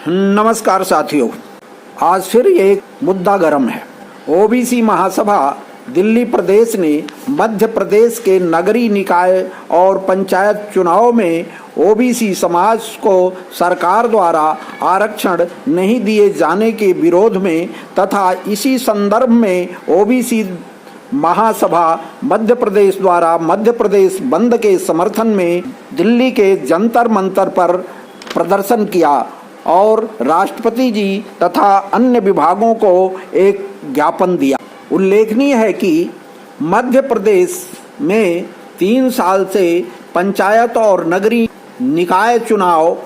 नमस्कार साथियों, आज फिर एक मुद्दा गर्म है। ओबीसी महासभा दिल्ली प्रदेश ने मध्य प्रदेश के नगरीय निकाय और पंचायत चुनाव में ओबीसी समाज को सरकार द्वारा आरक्षण नहीं दिए जाने के विरोध में तथा इसी संदर्भ में ओबीसी महासभा मध्य प्रदेश द्वारा मध्य प्रदेश बंद के समर्थन में दिल्ली के जंतर मंतर पर प्रदर्शन किया और राष्ट्रपति जी तथा अन्य विभागों को एक ज्ञापन दिया। उल्लेखनीय है कि मध्य प्रदेश में 3 साल से पंचायत और नगरीय निकाय चुनाव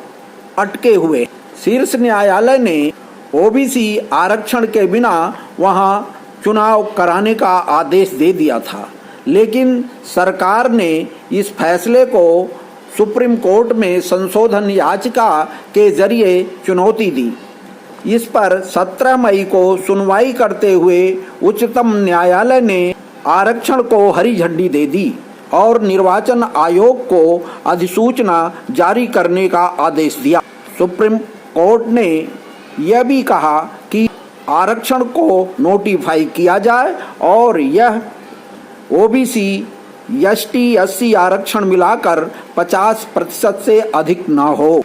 अटके हुए। शीर्ष न्यायालय ने ओबीसी आरक्षण के बिना वहां चुनाव कराने का आदेश दे दिया था, लेकिन सरकार ने इस फैसले को सुप्रीम कोर्ट में संशोधन याचिका के जरिए चुनौती दी। इस पर 17 मई को सुनवाई करते हुए उच्चतम न्यायालय ने आरक्षण को हरी झंडी दे दी और निर्वाचन आयोग को अधिसूचना जारी करने का आदेश दिया। सुप्रीम कोर्ट ने यह भी कहा कि आरक्षण को नोटिफाई किया जाए और यह ओबीसी एसटी एससी आरक्षण मिलाकर 50% से अधिक न हो।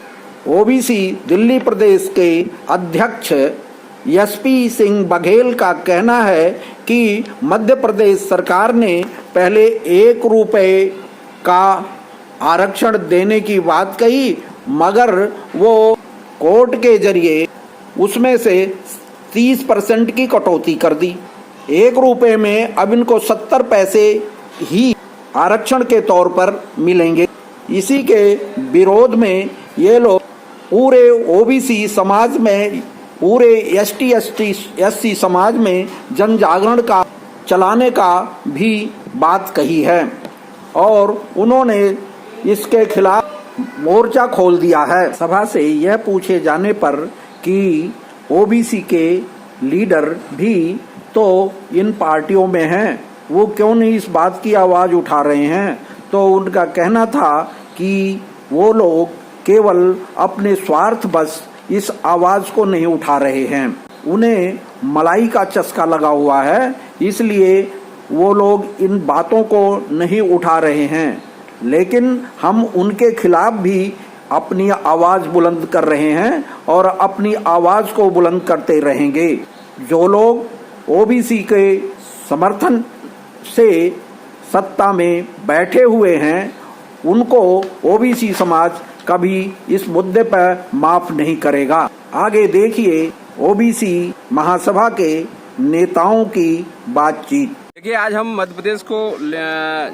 ओबीसी दिल्ली प्रदेश के अध्यक्ष एसपी सिंह बघेल का कहना है कि मध्य प्रदेश सरकार ने पहले 1 रुपये का आरक्षण देने की बात कही, मगर वो कोर्ट के जरिए उसमें से 30% की कटौती कर दी। 1 रुपये में अब इनको 70 पैसे ही आरक्षण के तौर पर मिलेंगे। इसी के विरोध में ये लोग पूरे ओबीसी समाज में, पूरे एसटी एससी समाज में जन जागरण का चलाने का भी बात कही है और उन्होंने इसके खिलाफ मोर्चा खोल दिया है। सभा से यह पूछे जाने पर कि ओबीसी के लीडर भी तो इन पार्टियों में हैं, वो क्यों नहीं इस बात की आवाज़ उठा रहे हैं, तो उनका कहना था कि वो लोग केवल अपने स्वार्थ बस इस आवाज़ को नहीं उठा रहे हैं, उन्हें मलाई का चस्का लगा हुआ है, इसलिए वो लोग इन बातों को नहीं उठा रहे हैं। लेकिन हम उनके खिलाफ भी अपनी आवाज़ बुलंद कर रहे हैं और अपनी आवाज़ को बुलंद करते रहेंगे। जो लोग ओबीसी के समर्थन से सत्ता में बैठे हुए हैं, उनको ओबीसी समाज कभी इस मुद्दे पर माफ नहीं करेगा। आगे देखिए ओबीसी महासभा के नेताओं की बातचीत। देखिए, आज हम मध्य प्रदेश को,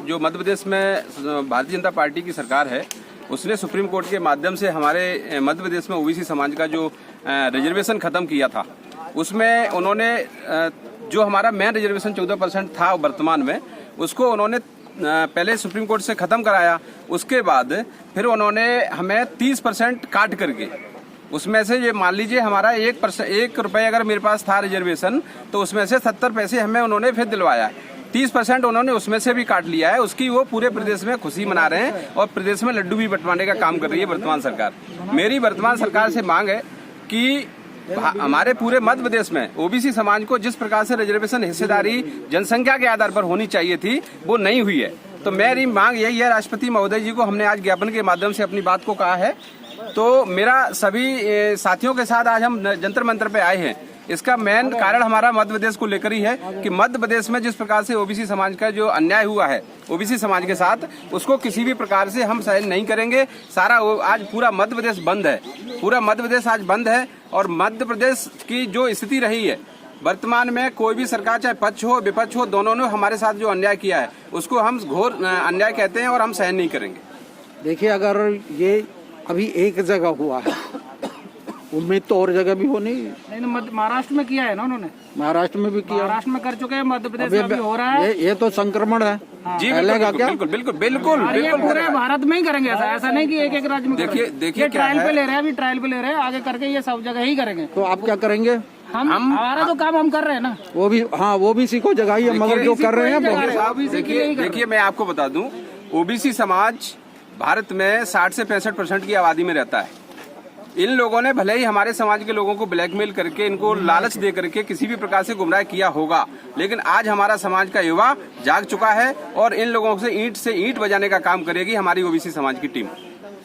जो मध्य प्रदेश में भारतीय जनता पार्टी की सरकार है, उसने सुप्रीम कोर्ट के माध्यम से हमारे मध्य प्रदेश में ओबीसी समाज का जो रिजर्वेशन खत्म किया था, उसमें उन्होंने जो हमारा मेन रिजर्वेशन 14% था वर्तमान में, उसको उन्होंने पहले सुप्रीम कोर्ट से खत्म कराया। उसके बाद फिर उन्होंने हमें 30% काट करके, उसमें से ये मान लीजिए हमारा 1 रुपये अगर मेरे पास था रिजर्वेशन, तो उसमें से 70 पैसे हमें उन्होंने फिर दिलवाया। 30% उन्होंने उसमें से भी काट लिया है। उसकी वो पूरे प्रदेश में खुशी मना रहे हैं और प्रदेश में लड्डू भी बंटवाने का काम कर रही है वर्तमान सरकार। मेरी वर्तमान सरकार से मांग है कि हमारे पूरे मध्य प्रदेश में ओबीसी समाज को जिस प्रकार से रिजर्वेशन हिस्सेदारी जनसंख्या के आधार पर होनी चाहिए थी, वो नहीं हुई है। तो मेरी मांग यही है, राष्ट्रपति महोदय जी को हमने आज ज्ञापन के माध्यम से अपनी बात को कहा है। तो मेरा सभी साथियों के साथ आज हम जंतर मंतर पे आए हैं। इसका मेन कारण हमारा मध्य प्रदेश को लेकर ही है कि मध्य प्रदेश में जिस प्रकार से ओबीसी समाज का जो अन्याय हुआ है ओबीसी समाज के साथ, उसको किसी भी प्रकार से हम सहन नहीं करेंगे। सारा आज पूरा मध्य प्रदेश बंद है, पूरा मध्य प्रदेश आज बंद है और मध्य प्रदेश की जो स्थिति रही है वर्तमान में, कोई भी सरकार चाहे पक्ष हो विपक्ष हो, दोनों ने हमारे साथ जो अन्याय किया है उसको हम घोर अन्याय कहते हैं और हम सहन नहीं करेंगे। देखिए, अगर ये अभी एक जगह हुआ है, उम्मीद तो और जगह भी होनी। नहीं, महाराष्ट्र में किया है ना उन्होंने, महाराष्ट्र में भी किया, महाराष्ट्र में कर चुके हैं, मध्य प्रदेश में भी हो रहा है। ये तो संक्रमण है। जी बिल्कुल बिल्कुल बिल्कुल। पूरे भारत में ही करेंगे ऐसा नहीं कि एक राज्य में। देखिए ट्रायल पे ले रहे हैं, अभी ट्रायल पे ले रहे हैं, आगे करके ये सब जगह ही करेंगे। तो आप क्या करेंगे? हम हमारा तो काम हम कर रहे हैं ना। वो भी, हाँ, वो भी सीखो जगह ही, मगर जो कर रहे हैं। देखिए, मैं आपको बता दूं, ओबीसी समाज भारत में 60 से 65% की आबादी में रहता है। इन लोगों ने भले ही हमारे समाज के लोगों को ब्लैकमेल करके, इनको लालच दे करके किसी भी प्रकार से गुमराह किया होगा, लेकिन आज हमारा समाज का युवा जाग चुका है और इन लोगों से ईंट बजाने का काम करेगी हमारी ओबीसी समाज की टीम।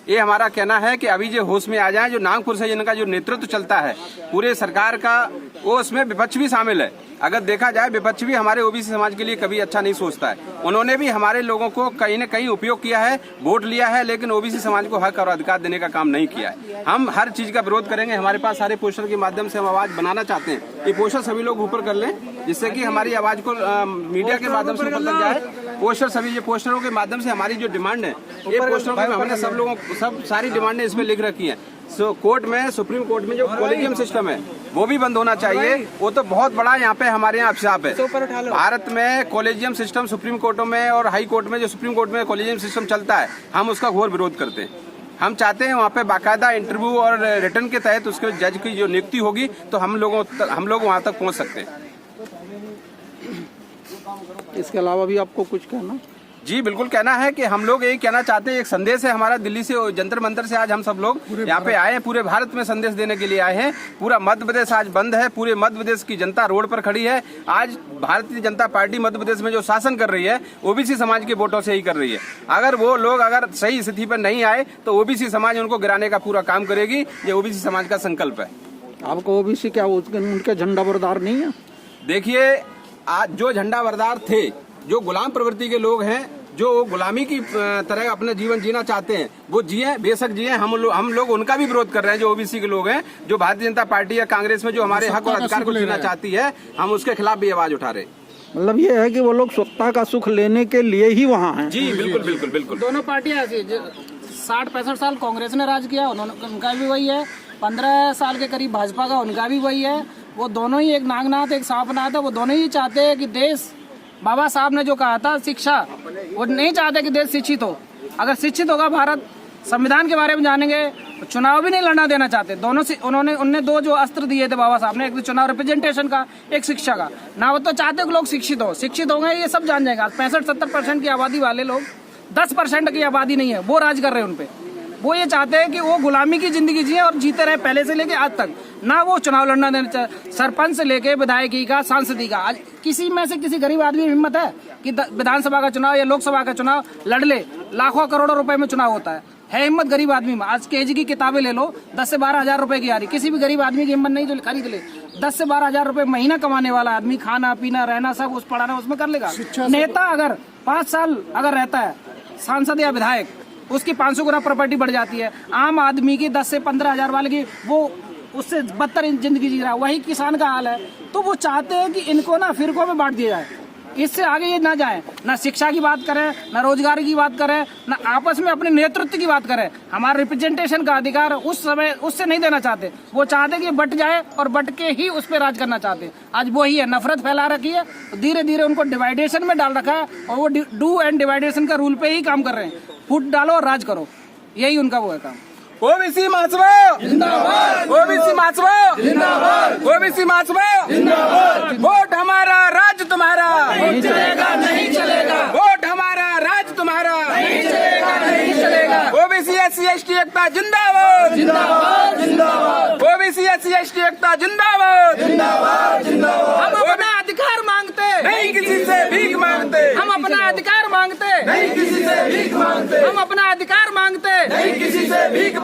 ये हमारा कहना है कि अभी जो होश में आ जाए, जो नागपुर से जिनका जो नेतृत्व चलता है पूरे सरकार का, वो उसमें विपक्ष भी शामिल है। अगर देखा जाए विपक्ष भी हमारे ओबीसी समाज के लिए कभी अच्छा नहीं सोचता है। उन्होंने भी हमारे लोगों को कहीं न कहीं उपयोग किया है, वोट लिया है, लेकिन ओबीसी समाज को हक और अधिकार देने का काम नहीं किया है। हम हर चीज का विरोध करेंगे। हमारे पास सारे पोस्टर के माध्यम से हम आवाज बनाना चाहते हैं। ये पोस्टर सभी लोग ऊपर कर लें, जिससे कि हमारी आवाज को मीडिया के माध्यम से ऊपर तक जाए। पोस्टर सभी ये पोस्टरों के माध्यम से हमारी जो डिमांड है, ये पोस्टरों में हमने सब लोगों सब सारी डिमांडें इसमें लिख रखी हैं। कोर्ट में, सुप्रीम कोर्ट में जो कॉलेजियम सिस्टम है वो भी बंद होना चाहिए। वो तो बहुत बड़ा यहाँ पे हमारे यहाँ अभिशाप है। भारत में कॉलेजियम सिस्टम, सुप्रीम कोर्टों में और हाई कोर्ट में, जो सुप्रीम कोर्ट में कॉलेजियम सिस्टम चलता है, हम उसका घोर विरोध करते हैं। हम चाहते हैं वहाँ पे बाकायदा इंटरव्यू और रिटर्न के तहत उसके जज की जो नियुक्ति होगी तो हम लोग वहाँ तक पहुँच सकते हैं। इसके अलावा भी आपको कुछ कहना? जी बिल्कुल कहना है कि हम लोग यही कहना चाहते हैं। एक संदेश है हमारा दिल्ली से, जंतर मंतर से आज हम सब लोग यहाँ पे आए हैं। पूरे भारत में संदेश देने के लिए आए हैं। पूरा मध्य प्रदेश आज बंद है। पूरे मध्य प्रदेश की जनता रोड पर खड़ी है। आज भारतीय जनता पार्टी मध्य प्रदेश में जो शासन कर रही है, ओबीसी समाज के वोटों से ही कर रही है। अगर वो लोग अगर सही स्थिति पर नहीं आए तो ओबीसी समाज उनको गिराने का पूरा काम करेगी। ये ओबीसी समाज का संकल्प है। आपको ओबीसी क्या उनके झंडा बरदार नहीं है? देखिए, आज जो झंडा बरदार थे, जो गुलाम प्रवृत्ति के लोग हैं, जो गुलामी की तरह अपना जीवन जीना चाहते हैं, वो जिए, बेशक जिए। हम लोग उनका भी विरोध कर रहे हैं। जो ओबीसी के लोग हैं, जो भारतीय जनता पार्टी या कांग्रेस में जो हमारे हक और अधिकार को जीना चाहती है, हम उसके खिलाफ भी आवाज उठा रहे हैं। मतलब ये है कि वो लोग सत्ता का सुख लेने के लिए ही वहाँ हैं। जी बिल्कुल बिल्कुल बिल्कुल। दोनों पार्टियां ऐसी, 60-65 साल कांग्रेस ने राज किया, उनका भी वही है। 15 साल के करीब भाजपा का, उनका भी वही है। वो दोनों ही एक नागनाथ एक सांपनाथ है। वो दोनों ही चाहते हैं कि देश, बाबा साहब ने जो कहा था शिक्षा, वो नहीं चाहते कि देश शिक्षित हो। अगर शिक्षित होगा भारत, संविधान के बारे में जानेंगे, तो चुनाव भी नहीं लड़ना देना चाहते। दोनों से उनने दो जो अस्त्र दिए थे बाबा साहब ने, एक तो चुनाव रिप्रेजेंटेशन का, एक शिक्षा का। ना वो तो चाहते कि लोग शिक्षित हो, शिक्षित होंगे ये सब जान जाएंगे। 65-70% की आबादी वाले लोग, 10% की आबादी नहीं है, वो राज कर रहे हैं उनपे। वो ये चाहते हैं कि वो गुलामी की जिंदगी जिए और जीते रहे पहले से लेके आज तक। ना वो चुनाव लड़ना देना चाहते। सरपंच से लेके विधायकी का, सांसदी का, आज किसी में से किसी गरीब आदमी में हिम्मत है कि विधानसभा का चुनाव या लोकसभा का चुनाव लड़ ले? लाखों करोड़ों रुपए में चुनाव होता है हिम्मत गरीब आदमी में? आज केजी की किताबें ले लो, 10 से 12 हजार रुपए की आ रही। किसी भी गरीब आदमी की हिम्मत नहीं जो खरीद ले। 10 से 12 हजार रुपए महीना कमाने वाला आदमी खाना पीना रहना सब उस पढ़ाना उसमें कर लेगा। नेता अगर 5 साल अगर रहता है सांसद या विधायक, उसकी 500 गुना प्रॉपर्टी बढ़ जाती है। आम आदमी की 10 से 15 हजार वाले की वो उससे बदतर जिंदगी जी रहा है। वही किसान का हाल है। तो वो चाहते हैं कि इनको ना फिरकों में बांट दिया जाए, इससे आगे ये ना जाए। ना शिक्षा की बात करें, ना रोजगार की बात करें, ना आपस में अपने नेतृत्व की बात करें। हमारा रिप्रेजेंटेशन का अधिकार उस समय उससे नहीं देना चाहते। वो चाहते कि बट जाए और बट के ही उस पर राज करना चाहते। आज वो ही है, नफरत फैला रखी है। धीरे धीरे उनको डिवाइडेशन में डाल रखा है और वो डू एंड डिवाइडेशन का रूल पे ही काम कर रहे हैं। फुट डालो और राज करो, यही उनका वो है काम। ओबीसी महासभा जिंदाबाद, ओबीसी महासभा जिंदाबाद, ओबीसी महासभा जिंदाबाद। वोट हमारा, राज तुम्हारा, नहीं चलेगा नहीं चलेगा। वोट हमारा, राज तुम्हारा, नहीं चलेगा नहीं चलेगा। ओबीसी SC ST एकता जिंदाबाद जिंदाबाद जिंदाबाद। ओबीसी SC ST एकता जिंदाबाद जिंदाबाद जिंदाबाद। हम अपना अधिकार मांगते, नहीं किसी से भीख मांगते। हम अपना अधिकार मांगते, नहीं किसी से भीख मांगते। हम अपना अधिकार मांगते, नहीं किसी से भीख